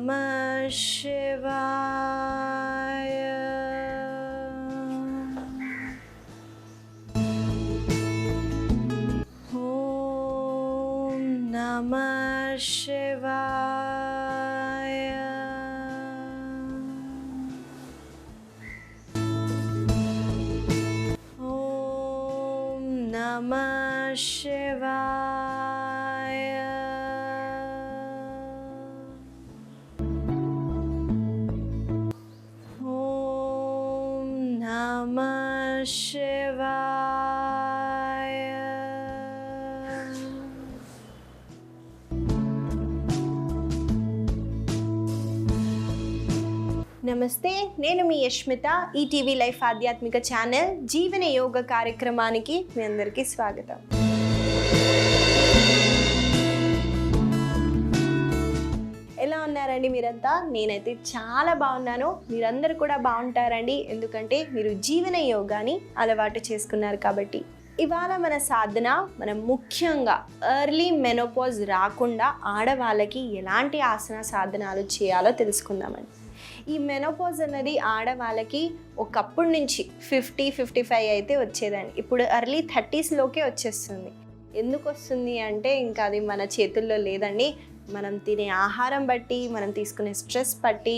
Namah Shivaya. Om Namah Shivaya. Om Namah Shivaya. Namah Shivaya. నమస్తే, నేను మీ యష్మిత. ETV life ఆధ్యాత్మిక channel జీవన యోగ కార్యక్రమానికి మీ అందరికీ స్వాగతం. ఎలా ఉన్నారండి మీరంతా? నేనైతే చాలా బాగున్నాను. మీరందరూ కూడా బాగుంటారండి, ఎందుకంటే మీరు జీవన యోగాని అలవాటు చేసుకున్నారు కాబట్టి. ఇవాళ మన సాధన మనం ముఖ్యంగా ఎర్లీ మెనోపాజ్ రాకుండా ఆడవాళ్ళకి ఎలాంటి ఆసన సాధనాలు చేయాలో తెలుసుకుందామండి. ఈ మెనోపాజ్ అన్నది ఆడవాళ్ళకి ఒకప్పుడు నుంచి 50-55 అయితే వచ్చేదండి. ఇప్పుడు ఎర్లీ 30స్లోకే వచ్చేస్తుంది. ఎందుకు వస్తుంది అంటే ఇంకా అది మన చేతుల్లో లేదండి. మనం తినే ఆహారం బట్టి, మనం తీసుకునే స్ట్రెస్ బట్టి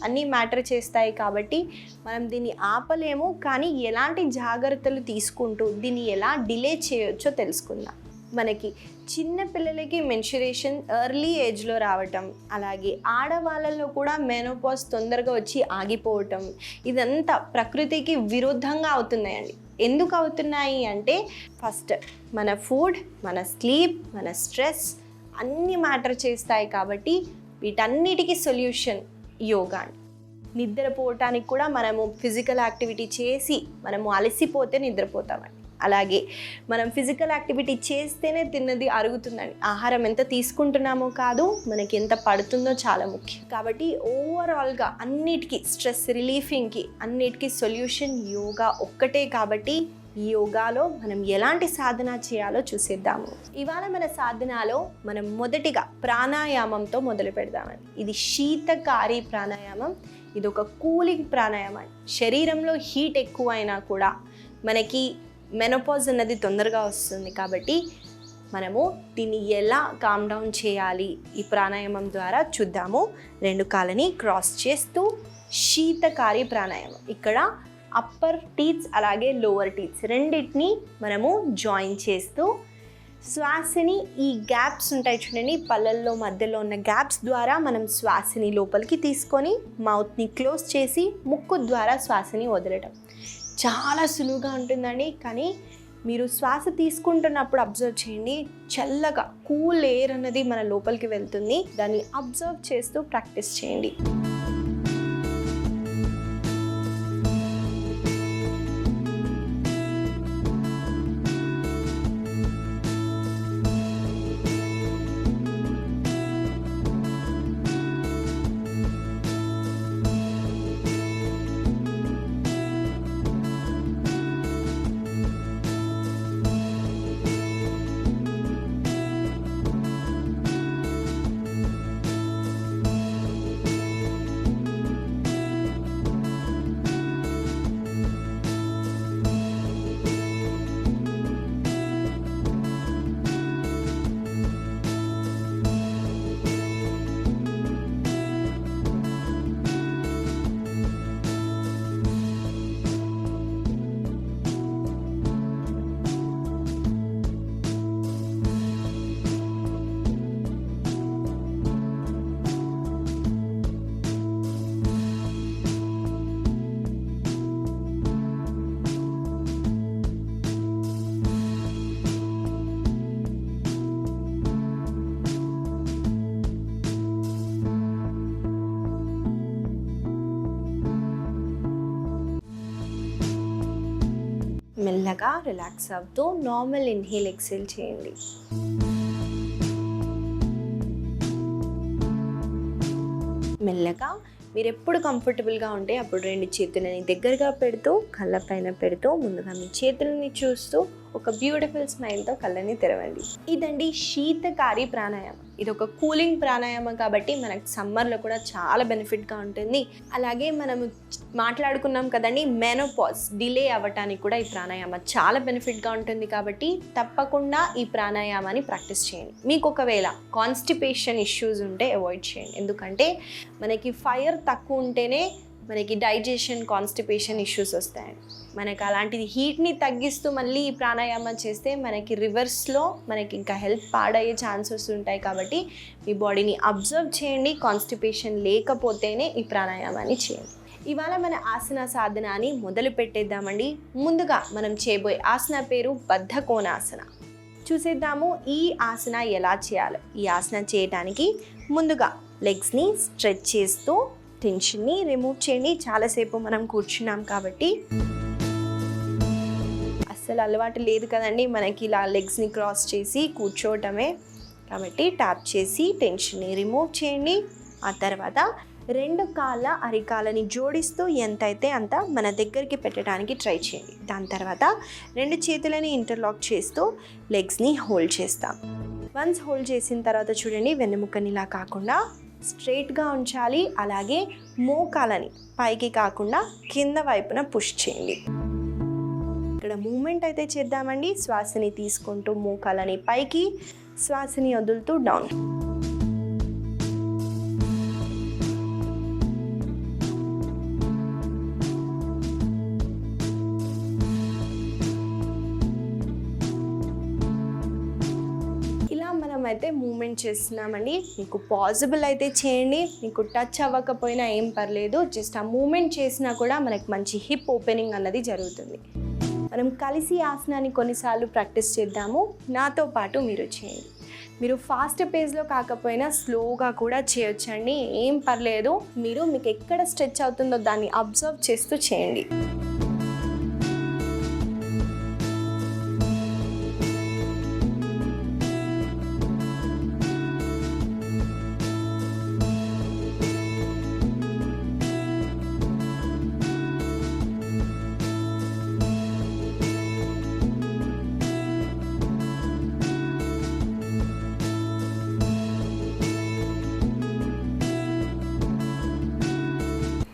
అన్నీ మ్యాటర్ చేస్తాయి. కాబట్టి మనం దీన్ని ఆపలేము. కానీ ఎలాంటి జాగ్రత్తలు తీసుకుంటూ దీన్ని ఎలా డిలే చేయొచ్చో తెలుసుకుందాం. మనకి చిన్న పిల్లలకి మెన్స్ట్రుయేషన్ ఎర్లీ ఏజ్లో రావటం, అలాగే ఆడవాళ్ళలో కూడా మెనోపాజ్ తొందరగా వచ్చి ఆగిపోవటం, ఇదంతా ప్రకృతికి విరుద్ధంగా అవుతున్నాయండి. ఎందుకు అవుతున్నాయి అంటే ఫస్ట్ మన ఫుడ్, మన స్లీప్, మన స్ట్రెస్ అన్నీ మ్యాటర్ చేస్తాయి. కాబట్టి వీటన్నిటికీ సొల్యూషన్ యోగా అండి. నిద్రపోవటానికి కూడా మనము ఫిజికల్ యాక్టివిటీ చేసి మనము అలసిపోతే నిద్రపోతామండి. అలాగే మనం ఫిజికల్ యాక్టివిటీ చేస్తేనే తిన్నది అరుగుతుందండి. ఆహారం ఎంత తీసుకుంటున్నామో కాదు, మనకి ఎంత పడుతుందో చాలా ముఖ్యం. కాబట్టి ఓవరాల్గా అన్నిటికీ స్ట్రెస్ రిలీఫింగ్కి అన్నిటికీ సొల్యూషన్ యోగా ఒక్కటే. కాబట్టి ఈ యోగాలో మనం ఎలాంటి సాధన చేయాలో చూసేద్దాము. ఇవాళ మన సాధనలో మనం మొదటిగా ప్రాణాయామంతో మొదలు పెడదామండి. ఇది శీతకారి ప్రాణాయామం. ఇది ఒక కూలింగ్ ప్రాణాయామం. శరీరంలో హీట్ ఎక్కువ అయినా కూడా మనకి మెనోపాజ్ అన్నది తొందరగా వస్తుంది. కాబట్టి మనము దీన్ని ఎలా కామ్ డౌన్ చేయాలి ఈ ప్రాణాయామం ద్వారా చూద్దాము. 2 కాళ్ళని క్రాస్ చేస్తూ శీతకారి ప్రాణాయామం. ఇక్కడ అప్పర్ టీత్స్ అలాగే లోవర్ టీత్స్ రెండింటిని మనము జాయిన్ చేస్తూ శ్వాసని ఈ గ్యాప్స్ ఉంటాయి చూడండి, పళ్ళల్లో మధ్యలో ఉన్న గ్యాప్స్ ద్వారా మనం శ్వాసని లోపలికి తీసుకొని మౌత్ని క్లోజ్ చేసి ముక్కు ద్వారా శ్వాసని వదలటం. చాలా సులువుగా ఉంటుందండి. కానీ మీరు శ్వాస తీసుకుంటున్నప్పుడు అబ్జర్వ్ చేయండి, చల్లగా కూల్ ఎయిర్ అన్నది మన లోపలికి వెళ్తుంది. దాన్ని అబ్జర్వ్ చేస్తూ ప్రాక్టీస్ చేయండి. మెల్లగా రిలాక్స్ అవుతూ నార్మల్ ఇన్హేల్ ఎక్సేల్ చేయండి. మెల్లగా మీరు ఎప్పుడు కంఫర్టబుల్గా ఉంటే అప్పుడు 2 చేతులని దగ్గరగా పెడుతూ కళ్ళ పైన పెడుతూ ముందుగా మీ చేతులని చూస్తూ ఒక బ్యూటిఫుల్ స్మైల్తో కళ్ళని తెరవండి. ఇదండి శీతకారి ప్రాణాయామం. ఇది ఒక కూలింగ్ ప్రాణాయామం కాబట్టి మనకు సమ్మర్లో కూడా చాలా బెనిఫిట్గా ఉంటుంది. అలాగే మనము మాట్లాడుకున్నాం కదండి, మెనోపాజ్ డిలే అవ్వటానికి కూడా ఈ ప్రాణాయామం చాలా బెనిఫిట్గా ఉంటుంది. కాబట్టి తప్పకుండా ఈ ప్రాణాయామాన్ని ప్రాక్టీస్ చేయండి. మీకు ఒకవేళ కాన్స్టిపేషన్ ఇష్యూస్ ఉంటే అవాయిడ్ చేయండి. ఎందుకంటే మనకి ఫైర్ తక్కువ ఉంటేనే మనకి డైజెషన్, కాన్స్టిపేషన్ ఇష్యూస్ వస్తాయండి. మనకి అలాంటిది హీట్ని తగ్గిస్తూ మళ్ళీ ఈ ప్రాణాయామం చేస్తే మనకి రివర్స్లో మనకి ఇంకా హెల్త్ పాడయ్యే ఛాన్సెస్ ఉంటాయి. కాబట్టి మీ బాడీని అబ్జర్వ్ చేయండి. కాన్స్టిపేషన్ లేకపోతేనే ఈ ప్రాణాయామాన్ని చేయండి. ఇవాళ మన ఆసన సాధనాన్ని మొదలు పెట్టేద్దామండి. ముందుగా మనం చేయబోయే ఆసన పేరు బద్ధకోణాసన. చూసేద్దాము ఈ ఆసన ఎలా చేయాలో. ఈ ఆసన చేయడానికి ముందుగా లెగ్స్ని స్ట్రెచ్ చేస్తూ టెన్షన్ని రిమూవ్ చేయండి. చాలాసేపు మనం కూర్చున్నాం కాబట్టి అస్సలు అలవాటు లేదు కదండి మనకి ఇలా లెగ్స్ని క్రాస్ చేసి కూర్చోవటమే. కాబట్టి ట్యాప్ చేసి టెన్షన్ని రిమూవ్ చేయండి. ఆ తర్వాత 2 కాళ్ళ అరికాలని జోడిస్తూ ఎంతైతే అంత మన దగ్గరికి పెట్టడానికి ట్రై చేయండి. దాని తర్వాత 2 చేతులని ఇంటర్లాక్ చేస్తూ లెగ్స్ని హోల్డ్ చేస్తాం. వన్స్ హోల్డ్ చేసిన తర్వాత చూడండి, వెన్నెముకని ఇలా కాకుండా స్ట్రైట్గా ఉంచాలి. అలాగే మోకాలని పైకి కాకుండా కింద వైపున పుష్ చేయండి. ఇక్కడ మూమెంట్ అయితే చేద్దామండి. శ్వాసని తీసుకుంటూ మోకాలని పైకి, శ్వాసని వదులుతూ డౌన్. అయితే మూమెంట్ చేస్తున్నామండి. మీకు పాసిబుల్ అయితే చేయండి. మీకు టచ్ అవ్వకపోయినా ఏం పర్లేదు. జస్ట్ ఆ మూమెంట్ చేసినా కూడా మనకి మంచి హిప్ ఓపెనింగ్ అన్నది జరుగుతుంది. మనం కలిసి ఆసనాన్ని కొన్నిసార్లు ప్రాక్టీస్ చేద్దాము. నాతో పాటు మీరు చేయండి. మీరు ఫాస్ట్ పేస్లో కాకపోయినా స్లోగా కూడా చేయొచ్చండి, ఏం పర్లేదు. మీకు ఎక్కడ స్ట్రెచ్ అవుతుందో దాన్ని అబ్జర్వ్ చేస్తూ చేయండి.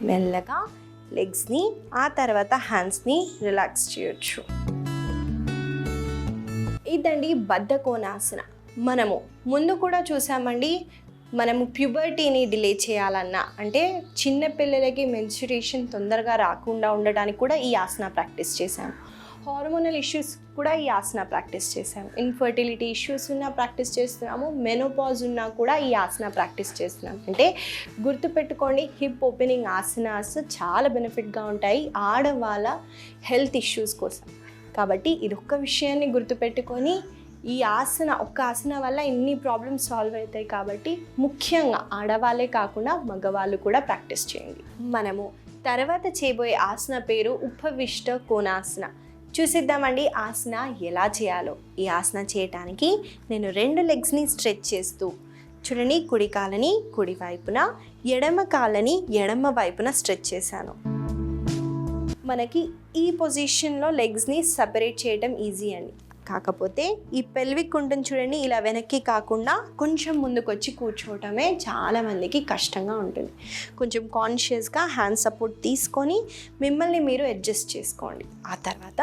మెల్లగా లెగ్స్ని, ఆ తర్వాత హ్యాండ్స్ని రిలాక్స్ చేయొచ్చు. ఇదండి బద్ధకోణాసన. మనము ముందు కూడా చూసామండి, మనము ప్యూబర్టీని డిలే చేయాలన్నా, అంటే చిన్న పిల్లలకి మెన్స్ట్రుయేషన్ తొందరగా రాకుండా ఉండడానికి కూడా ఈ ఆసన ప్రాక్టీస్ చేశాము. హార్మోనల్ ఇష్యూస్ కూడా ఈ ఆసన ప్రాక్టీస్ చేసాము. ఇన్ఫర్టిలిటీ ఇష్యూస్ ఉన్నా ప్రాక్టీస్ చేస్తున్నాము. మెనోపాజ్ ఉన్నా కూడా ఈ ఆసన ప్రాక్టీస్ చేస్తున్నాము. అంటే గుర్తుపెట్టుకోండి, హిప్ ఓపెనింగ్ ఆసనాస్ చాలా బెనిఫిట్గా ఉంటాయి ఆడవాళ్ళ హెల్త్ ఇష్యూస్ కోసం. కాబట్టి ఇదొక్క విషయాన్ని గుర్తుపెట్టుకొని ఈ ఆసన, ఒక్క ఆసన వల్ల ఇన్ని ప్రాబ్లమ్స్ సాల్వ్ అవుతాయి. కాబట్టి ముఖ్యంగా ఆడవాళ్ళే కాకుండా మగవాళ్ళు కూడా ప్రాక్టీస్ చేయండి. మనము తర్వాత చేయబోయే ఆసన పేరు ఉపవిష్ట కోణాసన. చూసిద్దామండి ఆసన ఎలా చేయాలో. ఈ ఆసన చేయటానికి నేను 2 లెగ్స్ని స్ట్రెచ్ చేస్తూ చూడండి, కుడి కాళ్ళని కుడి వైపున, ఎడమ కాళ్ళని ఎడమ వైపున స్ట్రెచ్ చేశాను. మనకి ఈ పొజిషన్లో లెగ్స్ని సపరేట్ చేయడం ఈజీ అండి. కాకపోతే ఈ పెల్విక్ ఉంటుంది చూడండి, ఇలా వెనక్కి కాకుండా కొంచెం ముందుకు వచ్చి కూర్చోవటమే చాలామందికి కష్టంగా ఉంటుంది. కొంచెం కాన్షియస్గా హ్యాండ్ సపోర్ట్ తీసుకొని మిమ్మల్ని మీరు అడ్జస్ట్ చేసుకోండి. ఆ తర్వాత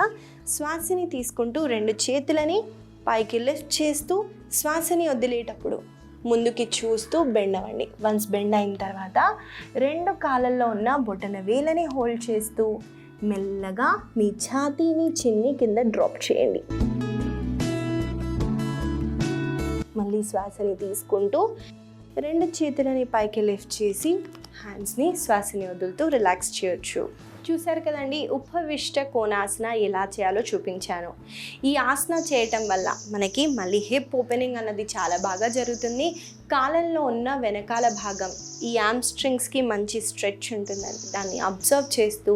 శ్వాసని తీసుకుంటూ 2 చేతులని పైకి లిఫ్ట్ చేస్తూ శ్వాసని వదిలేటప్పుడు ముందుకి చూస్తూ బెండ్ అవ్వండి. వన్స్ బెండ్ అయిన తర్వాత 2 కాళ్ళల్లో ఉన్న బొటన వేలని హోల్డ్ చేస్తూ మెల్లగా మీ ఛాతీని చిన్ని కింద డ్రాప్ చేయండి. మళ్ళీ శ్వాసని తీసుకుంటూ 2 చేతులని పైకి లిఫ్ట్ చేసి హ్యాండ్స్ని శ్వాసని వదులుతూ రిలాక్స్ చేయొచ్చు. చూసారు కదండి, ఉపవిష్ట కోణాసన ఎలా చేయాలో చూపించాను. ఈ ఆసన చేయటం వల్ల మనకి మళ్ళీ హిప్ ఓపెనింగ్ అన్నది చాలా బాగా జరుగుతుంది. కాళ్ళల్లో ఉన్న వెనకాల భాగం, ఈ యామ్స్ట్రింగ్స్కి మంచి స్ట్రెచ్ ఉంటుందండి. దాన్ని అబ్జర్వ్ చేస్తూ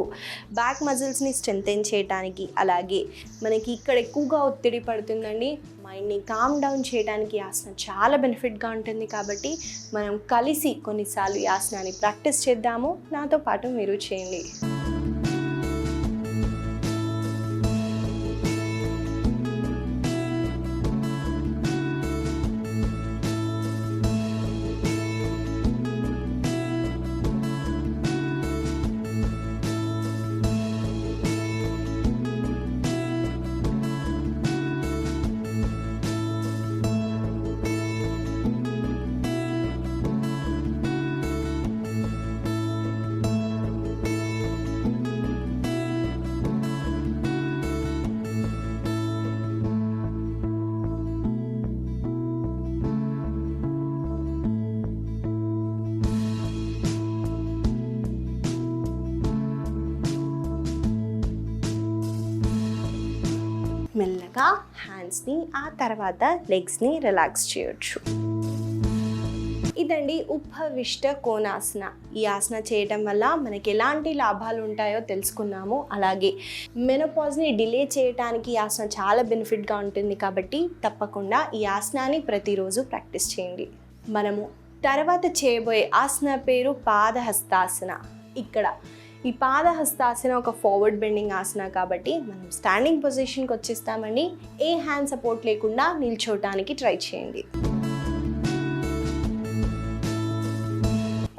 బ్యాక్ మజిల్స్ని స్ట్రెంథెన్ చేయడానికి, అలాగే మనకి ఇక్కడ ఎక్కువగా ఒత్తిడి పడుతుందండి, మైండ్ని కామ్ డౌన్ చేయడానికి ఆసన చాలా బెనిఫిట్గా ఉంటుంది. కాబట్టి మనం కలిసి కొన్నిసార్లు ఈ ఆసనాన్ని ప్రాక్టీస్ చేద్దాము. నాతో పాటు మీరు చేయండి. మెల్లగా హ్యాండ్స్ని ఆ తర్వాత లెగ్స్ని రిలాక్స్ చేయొచ్చు. ఇదండి ఉపవిష్ట కోణాసన. ఈ ఆసన చేయటం వల్ల మనకి ఎలాంటి లాభాలు ఉంటాయో తెలుసుకున్నాము. అలాగే మెనోపాజ్ని డిలే చేయడానికి ఈ ఆసన చాలా బెనిఫిట్గా ఉంటుంది కాబట్టి తప్పకుండా ఈ ఆసనాన్ని ప్రతిరోజు ప్రాక్టీస్ చేయండి. మనము తర్వాత చేయబోయే ఆసన పేరు పాదహస్తాసన. ఇక్కడ ఈ పాదహస్తాసన ఒక ఫార్వర్డ్ బెండింగ్ ఆసన కాబట్టి మనం స్టాండింగ్ పొజిషన్కి వచ్చేస్తామండి. ఏ హ్యాండ్ సపోర్ట్ లేకుండా నిల్చోటానికి ట్రై చేయండి.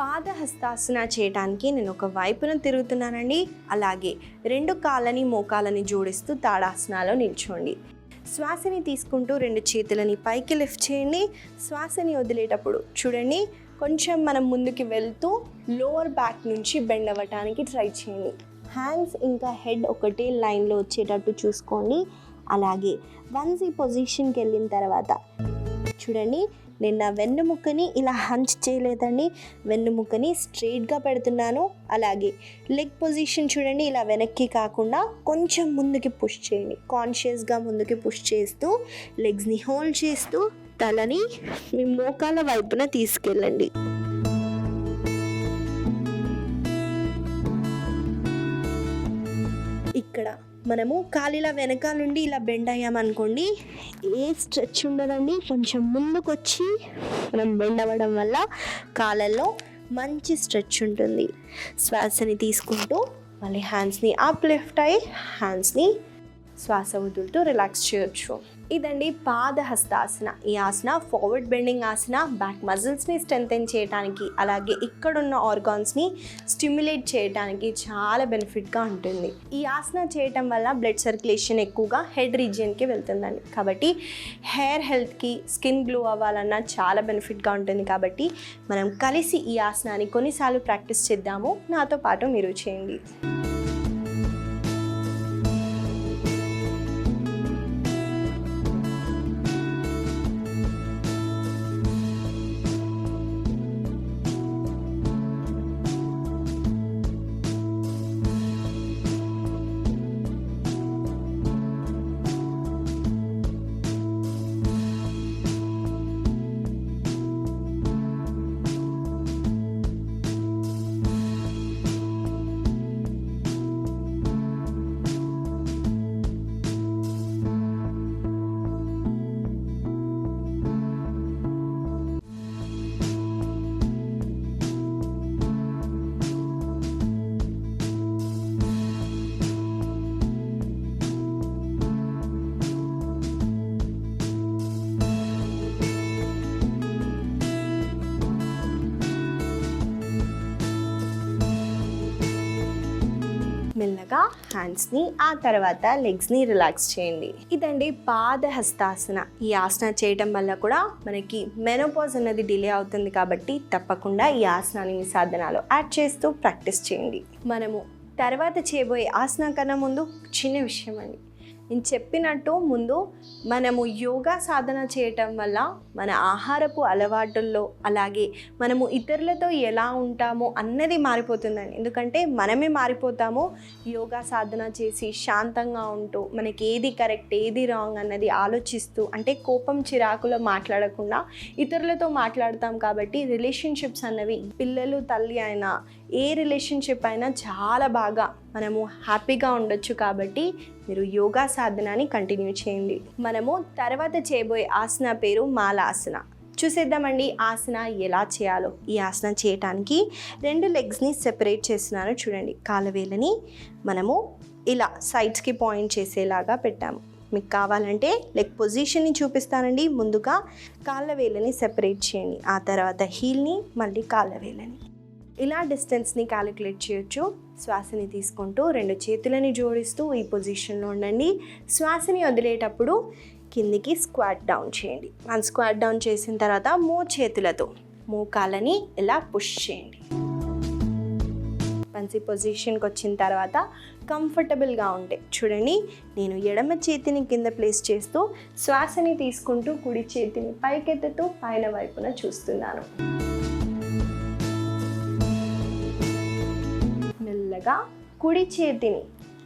పాదహస్తాసన చేయడానికి నేను ఒక వైపున తిరుగుతున్నానండి. అలాగే 2 కాళ్ళని మోకాలని జోడిస్తూ తాడాసనాలో నిల్చోండి. శ్వాసని తీసుకుంటూ 2 చేతులని పైకి లిఫ్ట్ చేయండి. శ్వాసని వదిలేటప్పుడు చూడండి, కొంచెం మనం ముందుకు వెళ్తూ లోవర్ బ్యాక్ నుంచి బెండ్ అవ్వటానికి ట్రై చేయండి. హ్యాండ్స్ ఇంకా హెడ్ ఒకటే లైన్లో వచ్చేటట్టు చూసుకోండి. అలాగే వన్స్ ఈ పొజిషన్కి వెళ్ళిన తర్వాత చూడండి, నేను నా వెన్నుముక్కని ఇలా హంచ్ చేయలేదండి, వెన్నుముక్కని స్ట్రైట్గా పెడుతున్నాను. అలాగే లెగ్ పొజిషన్ చూడండి, ఇలా వెనక్కి కాకుండా కొంచెం ముందుకి పుష్ చేయండి. కాన్షియస్గా ముందుకి పుష్ చేస్తూ లెగ్స్ని హోల్డ్ చేస్తూ తలని మీ మోకాల వైపున తీసుకెళ్ళండి. ఇక్కడ మనము కాలిలా వెనకాల నుండి ఇలా బెండ్ అయ్యామనుకోండి, ఏ స్ట్రెచ్ ఉండదండి. కొంచెం ముందుకు వచ్చి మనం బెండ్ అవ్వడం వల్ల కాళ్ళల్లో మంచి స్ట్రెచ్ ఉంటుంది. శ్వాసని తీసుకుంటూ మళ్ళీ హ్యాండ్స్ని అప్ లిఫ్ట్ అయ్యి హ్యాండ్స్ని శ్వాస వదులుతూ రిలాక్స్ చేయొచ్చు. ఇదండి పాదహస్తాసన. ఈ ఆసన ఫార్వర్డ్ బెండింగ్ ఆసన. బ్యాక్ మజిల్స్ని స్ట్రెంథెన్ చేయడానికి అలాగే ఇక్కడున్న ఆర్గాన్స్ని స్టిమ్యులేట్ చేయడానికి చాలా బెనిఫిట్గా ఉంటుంది. ఈ ఆసన చేయటం వల్ల బ్లడ్ సర్క్యులేషన్ ఎక్కువగా హెడ్ రీజియన్కి వెళ్తుందండి. కాబట్టి హెయిర్ హెల్త్కి, స్కిన్ గ్లో అవ్వాలన్నా చాలా బెనిఫిట్గా ఉంటుంది. కాబట్టి మనం కలిసి ఈ ఆసనాన్ని కొన్నిసార్లు ప్రాక్టీస్ చేద్దాము. నాతో పాటు మీరు చేయండి. మెల్లగా హ్యాండ్స్ని ఆ తర్వాత లెగ్స్ని రిలాక్స్ చేయండి. ఇదండి పాదహస్తాసన. ఈ ఆసన చేయటం వల్ల కూడా మనకి మెనోపాజ్ అన్నది డిలే అవుతుంది కాబట్టి తప్పకుండా ఈ ఆసనాన్ని మీ సాధనాలో యాడ్ చేస్తూ ప్రాక్టీస్ చేయండి. మనము తర్వాత చేయబోయే ఆసనం కన్నా ముందు చిన్న విషయం అండి. నేను చెప్పినట్టు ముందు మనము యోగా సాధన చేయటం వల్ల మన ఆహారపు అలవాటుల్లో అలాగే మనము ఇతరులతో ఎలా ఉంటామో అన్నది మారిపోతుందండి. ఎందుకంటే మనమే మారిపోతాము యోగా సాధన చేసి శాంతంగా ఉంటూ మనకి ఏది కరెక్ట్ ఏది రాంగ్ అన్నది ఆలోచిస్తూ, అంటే కోపం చిరాకులో మాట్లాడకుండా ఇతరులతో మాట్లాడతాం. కాబట్టి రిలేషన్షిప్స్ అన్నవి పిల్లలు తల్లి అయినా ఏ రిలేషన్షిప్ అయినా చాలా బాగా మనము హ్యాపీగా ఉండొచ్చు. కాబట్టి మీరు యోగా సాధనాన్ని కంటిన్యూ చేయండి. మనము తర్వాత చేయబోయే ఆసన పేరు మాలాసన. చూసేద్దామండి ఆసన ఎలా చేయాలో. ఈ ఆసన చేయటానికి 2 లెగ్స్ని సెపరేట్ చేస్తున్నాను. చూడండి, కాళ్ళ వేళ్ళని మనము ఇలా సైడ్స్కి పాయింట్ చేసేలాగా పెట్టాము. మీకు కావాలంటే లెగ్ పొజిషన్ని చూపిస్తానండి. ముందుగా కాళ్ళ వేళ్ళని సెపరేట్ చేయండి, ఆ తర్వాత హీల్ని, మళ్ళీ కాళ్ళ వేళ్ళని ఇలా డిస్టెన్స్ని క్యాలిక్యులేట్ చేయొచ్చు. శ్వాసని తీసుకుంటూ 2 చేతులని జోడిస్తూ ఈ పొజిషన్లో ఉండండి. శ్వాసని వదిలేటప్పుడు కిందికి స్క్వాట్ డౌన్ చేయండి. మనం స్క్వాట్ డౌన్ చేసిన తర్వాత చేతులతో మోకాలని ఇలా పుష్ చేయండి. మంచి పొజిషన్కి వచ్చిన తర్వాత కంఫర్టబుల్గా ఉంటే చూడండి, నేను ఎడమ చేతిని కింద ప్లేస్ చేస్తూ శ్వాసని తీసుకుంటూ కుడి చేతిని పైకెత్తుతూ పైన వైపున చూస్తున్నాను. మెల్లగా కుడి చేతిని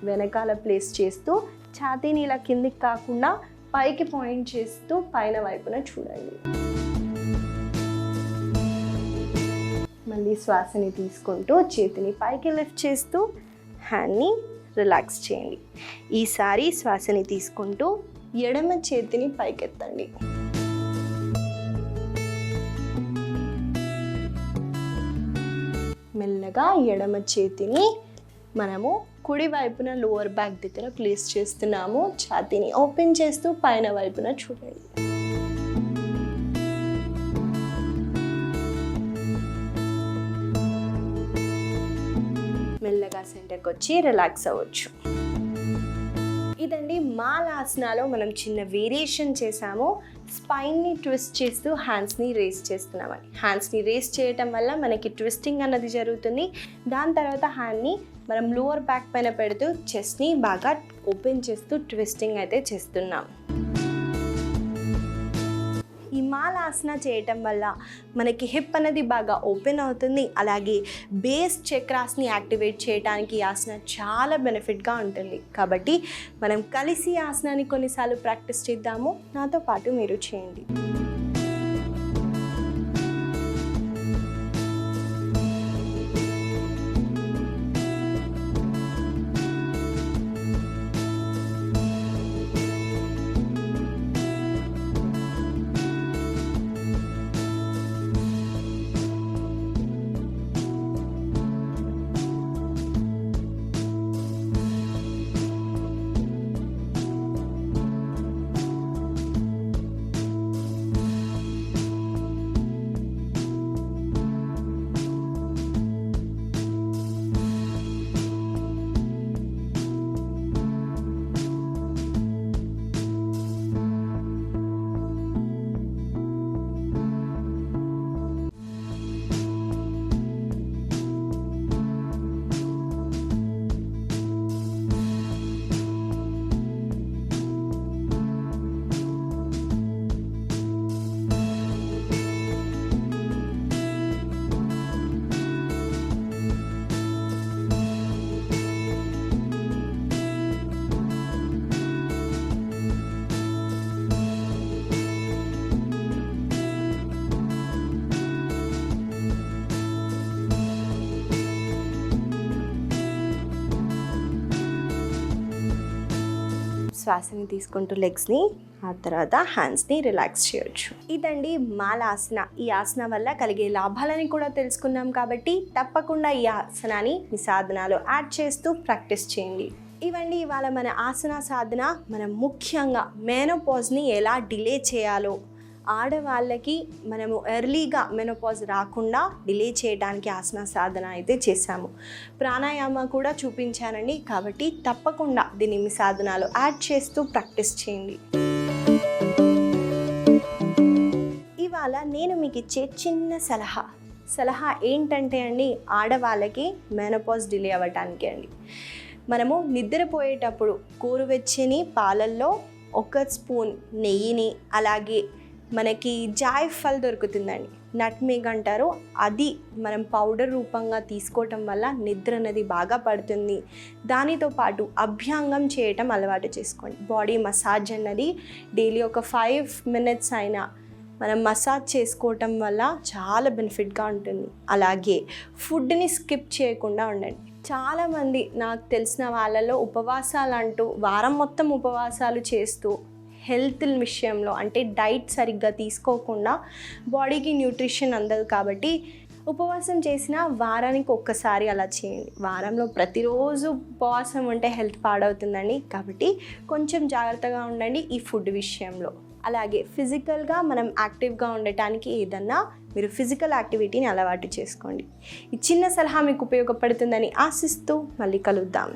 వెనకాల ప్లేస్ చేస్తూ ఛాతీని ఇలా కిందికి కాకుండా పైకి పాయింట్ చేస్తూ పైన వైపున చూడండి. మళ్ళీ శ్వాసని తీసుకుంటూ చేతిని పైకి లిఫ్ట్ చేస్తూ హ్యాండ్ని రిలాక్స్ చేయండి. ఈసారి శ్వాసని తీసుకుంటూ ఎడమ చేతిని పైకెత్తండి. మెల్లగా ఎడమ చేతిని మనము కుడి వైపున లోవర్ బ్యాక్ దగ్గర ప్లేస్ చేస్తున్నాము. ఛాతీని ఓపెన్ చేస్తూ పైన వైపున చూడండి. మెల్లగా సెంటర్కి వచ్చి రిలాక్స్ అవ్వచ్చు. ఇదండి మాలాసనాలో మనం చిన్న వేరియేషన్ చేసాము. స్పైన్ని ట్విస్ట్ చేస్తూ హ్యాండ్స్ని రేస్ చేస్తున్నామని. హ్యాండ్స్ని రేస్ చేయటం వల్ల మనకి ట్విస్టింగ్ అన్నది జరుగుతుంది. దాని తర్వాత హ్యాండ్ని మనం లోవర్ బ్యాక్ పైన పెడుతూ చెస్ట్ని బాగా ఓపెన్ చేస్తూ ట్విస్టింగ్ అయితే చేస్తున్నాం. ఈ మాలాసన చేయటం వల్ల మనకి హిప్ అనేది బాగా ఓపెన్ అవుతుంది. అలాగే బేస్ చక్రాస్ని యాక్టివేట్ చేయడానికి ఈ ఆసన చాలా బెనిఫిట్గా ఉంటుంది. కాబట్టి మనం కలిసి ఆసనాన్ని కొన్నిసార్లు ప్రాక్టీస్ చేద్దాము. నాతో పాటు మీరు చేయండి. శ్వాసని తీసుకుంటూ లెగ్స్ని, ఆ తర్వాత హ్యాండ్స్ని రిలాక్స్ చేయొచ్చు. ఇదండి మాలాసన. ఈ ఆసన వల్ల కలిగే లాభాలని కూడా తెలుసుకున్నాం. కాబట్టి తప్పకుండా ఈ ఆసనాన్ని మీ సాధనాలో యాడ్ చేస్తూ ప్రాక్టీస్ చేయండి. ఇవండి ఇవాళ మన ఆసన సాధన. మనం ముఖ్యంగా మెనోపాజ్ని ఎలా డిలే చేయాలో, ఆడవాళ్ళకి మనము ఎర్లీగా మెనోపాజ్ రాకుండా డిలే చేయడానికి ఆసన సాధన అయితే చేశాము. ప్రాణాయామ కూడా చూపించానండి. కాబట్టి తప్పకుండా దీన్ని మీ సాధనాలు యాడ్ చేస్తూ ప్రాక్టీస్ చేయండి. ఇవాళ నేను మీకు ఇచ్చే చిన్న సలహా ఏంటంటే అండి, ఆడవాళ్ళకి మెనోపాజ్ డిలే అవ్వటానికి అండి, మనము నిద్రపోయేటప్పుడు గోరువెచ్చని పాలల్లో 1 స్పూన్ నెయ్యిని, అలాగే మనకి జాయఫల్ దొరుకుతుందండి, నట్మేగ్ అంటారు, అది మనం పౌడర్ రూపంగా తీసుకోవటం వల్ల నిద్ర అనేది బాగా పడుతుంది. దానితో పాటు అభ్యంగం చేయటం అలవాటు చేసుకోండి. బాడీ మసాజ్ అన్నది డైలీ ఒక 5 మినిట్స్ అయినా మనం మసాజ్ చేసుకోవటం వల్ల చాలా బెనిఫిట్గా ఉంటుంది. అలాగే ఫుడ్ని స్కిప్ చేయకుండా ఉండండి. చాలామంది నాకు తెలిసిన వాళ్ళలో ఉపవాసాలు అంటూ వారం మొత్తం ఉపవాసాలు చేస్తూ హెల్త్ విషయంలో అంటే డైట్ సరిగ్గా తీసుకోకుండా బాడీకి న్యూట్రిషన్ అందదు. కాబట్టి ఉపవాసం చేసిన వారానికి ఒక్కసారి అలా చేయండి. వారంలో ప్రతిరోజు ఉపవాసం ఉంటే హెల్త్ పాడవుతుందండి. కాబట్టి కొంచెం జాగ్రత్తగా ఉండండి ఈ ఫుడ్ విషయంలో. అలాగే ఫిజికల్గా మనం యాక్టివ్గా ఉండటానికి ఏదన్నా మీరు ఫిజికల్ యాక్టివిటీని అలవాటు చేసుకోండి. ఈ చిన్న సలహా మీకు ఉపయోగపడుతుందని ఆశిస్తూ మళ్ళీ కలుద్దాం.